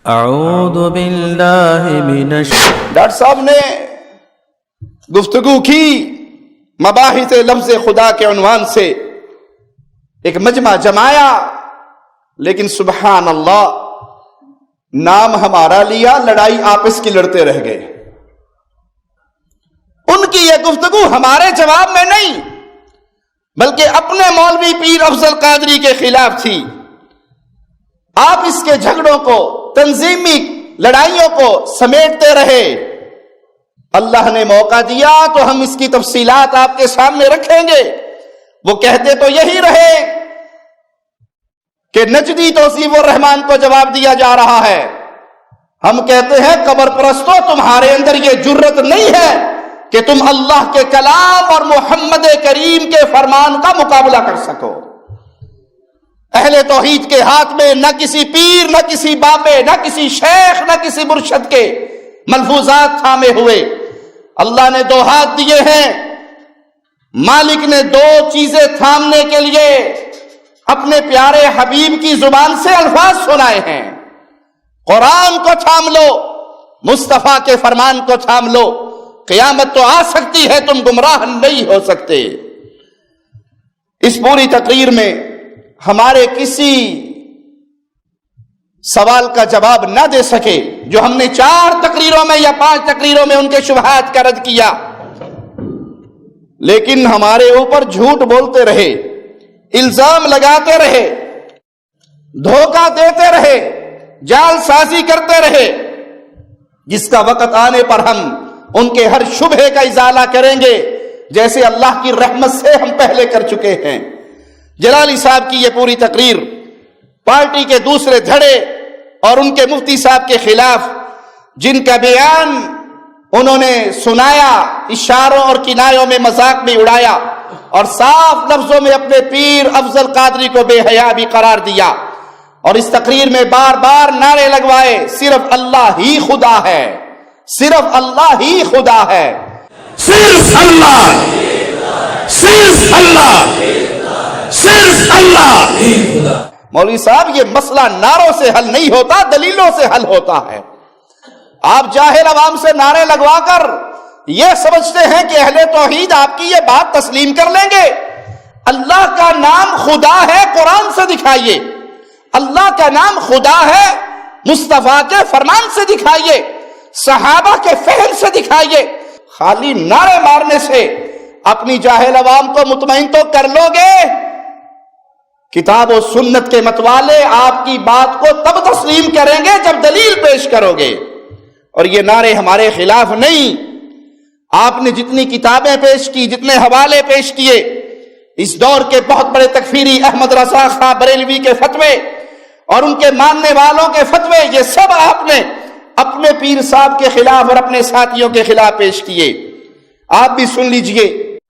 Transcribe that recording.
اعوذ باللہ من ڈاکٹر صاحب نے گفتگو کی مباحث لفظ خدا کے عنوان سے، ایک مجمع جمایا، لیکن سبحان اللہ نام ہمارا لیا، لڑائی آپس کی لڑتے رہ گئے۔ ان کی یہ گفتگو ہمارے جواب میں نہیں بلکہ اپنے مولوی پیر افضل قادری کے خلاف تھی۔ آپ اس کے جھگڑوں کو، تنظیمی لڑائیوں کو سمیٹتے رہے۔ اللہ نے موقع دیا تو ہم اس کی تفصیلات آپ کے سامنے رکھیں گے۔ وہ کہتے تو یہی رہے کہ نجدی توصیف الرحمان کو جواب دیا جا رہا ہے۔ ہم کہتے ہیں قبر پرستو، تمہارے اندر یہ جرت نہیں ہے کہ تم اللہ کے کلام اور محمد کریم کے فرمان کا مقابلہ کر سکو۔ اہل توحید کے ہاتھ میں نہ کسی پیر، نہ کسی بابے، نہ کسی شیخ، نہ کسی مرشد کے ملفوظات تھامے ہوئے۔ اللہ نے دو ہاتھ دیے ہیں، مالک نے دو چیزیں تھامنے کے لیے اپنے پیارے حبیب کی زبان سے الفاظ سنائے ہیں۔ قرآن کو تھام لو، مصطفیٰ کے فرمان کو تھام لو، قیامت تو آ سکتی ہے، تم گمراہ نہیں ہو سکتے۔ اس پوری تقریر میں ہمارے کسی سوال کا جواب نہ دے سکے جو ہم نے 4 تقریروں میں یا 5 تقریروں میں ان کے شبہات کا رد کیا، لیکن ہمارے اوپر جھوٹ بولتے رہے، الزام لگاتے رہے، دھوکہ دیتے رہے، جال سازی کرتے رہے، جس کا وقت آنے پر ہم ان کے ہر شبہے کا ازالہ کریں گے، جیسے اللہ کی رحمت سے ہم پہلے کر چکے ہیں۔ جلالی صاحب کی یہ پوری تقریر پارٹی کے دوسرے دھڑے اور ان کے مفتی صاحب کے خلاف، جن کا بیان انہوں نے سنایا، اشاروں اور کنایوں میں مذاق بھی اڑایا اور صاف لفظوں میں اپنے پیر افضل قادری کو بے حیا بھی قرار دیا، اور اس تقریر میں بار بار نعرے لگوائے، صرف اللہ ہی خدا ہے، صرف اللہ ہی خدا ہے، صرف اللہ، صرف اللہ، صرف اللہ۔ مولوی صاحب یہ مسئلہ نعروں سے حل نہیں ہوتا، دلیلوں سے حل ہوتا ہے۔ آپ جاہل عوام سے نعرے لگوا کر یہ سمجھتے ہیں کہ اہل توحید آپ کی یہ بات تسلیم کر لیں گے۔ اللہ کا نام خدا ہے، قرآن سے دکھائیے۔ اللہ کا نام خدا ہے، مصطفیٰ کے فرمان سے دکھائیے، صحابہ کے فہم سے دکھائیے۔ خالی نعرے مارنے سے اپنی جاہل عوام کو مطمئن تو کر لو گے؟ کتاب و سنت کے متوالے آپ کی بات کو تب تسلیم کریں گے جب دلیل پیش کرو گے، اور یہ نعرے ہمارے خلاف نہیں۔ آپ نے جتنی کتابیں پیش کی، جتنے حوالے پیش کیے، اس دور کے بہت بڑے تکفیری احمد رضا خان بریلوی کے فتوے اور ان کے ماننے والوں کے فتوے، یہ سب آپ نے اپنے پیر صاحب کے خلاف اور اپنے ساتھیوں کے خلاف پیش کیے۔ آپ بھی سن لیجئے،